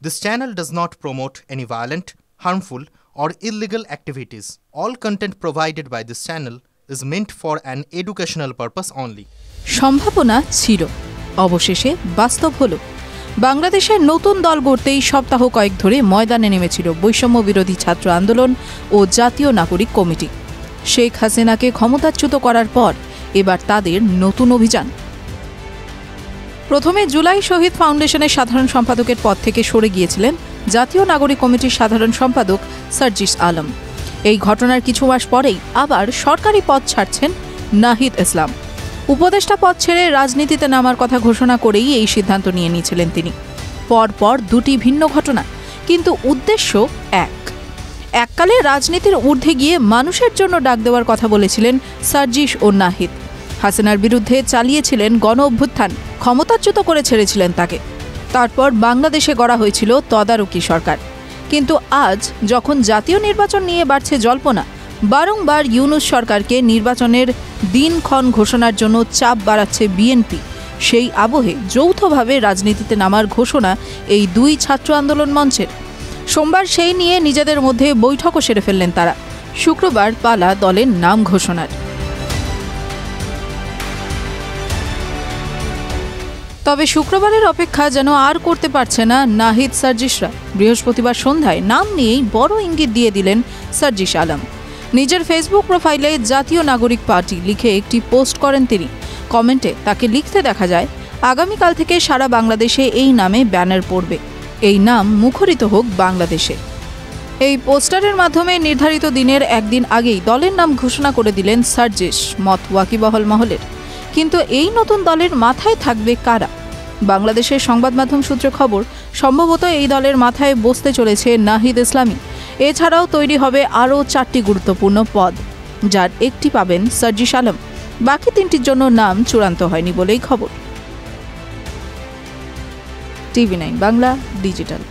This channel does not promote any violent, harmful, or illegal activities. All content provided by this channel is meant for an educational purpose only. সম্ভাবনা ছিল, অবশেষে বাস্তব হলো। বাংলাদেশের নতুন দল গড়তেই সপ্তাহ কয়েক ধরে ময়দানে নেমেছিল বৈষম্য বিরোধী ছাত্র আন্দোলন ও জাতীয় নাগরিক কমিটি। শেখ হাসিনাকে ক্ষমতাচ্যুত করার পর এবার তাদের নতুন অভিযান। প্রথমে জুলাই শহীদ ফাউন্ডেশনের সাধারণ সম্পাদকের পদ থেকে সরে গিয়েছিলেন জাতীয় নাগরিক কমিটির সাধারণ সম্পাদক সার্জিস আলম। এই ঘটনার কিছু মাস পরেই আবার সরকারি পদ ছাড়ছেন নাহিদ ইসলাম। উপদেষ্টা পদ ছেড়ে রাজনীতিতে নামার কথা ঘোষণা করেই এই সিদ্ধান্ত নিয়ে নিয়েছিলেন তিনি। পরপর দুটি ভিন্ন ঘটনা, কিন্তু উদ্দেশ্য এককালে রাজনীতির ঊর্ধ্বে গিয়ে মানুষের জন্য ডাক দেওয়ার কথা বলেছিলেন সার্জিস ও নাহিদ। হাসিনার বিরুদ্ধে চালিয়েছিলেন গণ অভ্যুত্থান, ক্ষমতাচ্যুত করে ছেড়েছিলেন তাকে। তারপর বাংলাদেশে গড়া হয়েছিল তদারকি সরকার। কিন্তু আজ যখন জাতীয় নির্বাচন নিয়ে বাড়ছে জল্পনা, বারংবার ইউনূস সরকারকে নির্বাচনের দিনক্ষণ ঘোষণার জন্য চাপ বাড়াচ্ছে বিএনপি, সেই আবহে যৌথভাবে রাজনীতিতে নামার ঘোষণা এই দুই ছাত্র আন্দোলন মঞ্চের। সোমবার সেই নিয়ে নিজেদের মধ্যে বৈঠকও সেরে ফেললেন তারা। শুক্রবার পালা দলের নাম ঘোষণার। তবে শুক্রবারের অপেক্ষা যেন আর করতে পারছে না নাহিদ সার্জিসরা। বৃহস্পতিবার সন্ধ্যায় নাম নিয়েই বড় ইঙ্গিত দিয়ে দিলেন সার্জিস আলম। নিজের ফেসবুক প্রোফাইলে জাতীয় নাগরিক পার্টি লিখে একটি পোস্ট করেন তিনি। কমেন্টে তাকে লিখতে দেখা যায়, আগামীকাল থেকে সারা বাংলাদেশে এই নামে ব্যানার পড়বে, এই নাম মুখরিত হোক বাংলাদেশে। এই পোস্টারের মাধ্যমে নির্ধারিত দিনের একদিন আগেই দলের নাম ঘোষণা করে দিলেন সার্জিস, মত ওয়াকিবহাল মহলের। কিন্তু এই নতুন দলের মাথায় থাকবে কারা? বাংলাদেশের সংবাদ মাধ্যম সূত্রে খবর, সম্ভবত এই দলের মাথায় বসতে চলেছে নাহিদ ইসলামী। এছাড়াও তৈরি হবে আরও 4টি গুরুত্বপূর্ণ পদ, যার একটি পাবেন সার্জিস আলম। বাকি 3টির জন্য নাম চূড়ান্ত হয়নি বলেই খবর। টিভি9 বাংলা ডিজিটাল।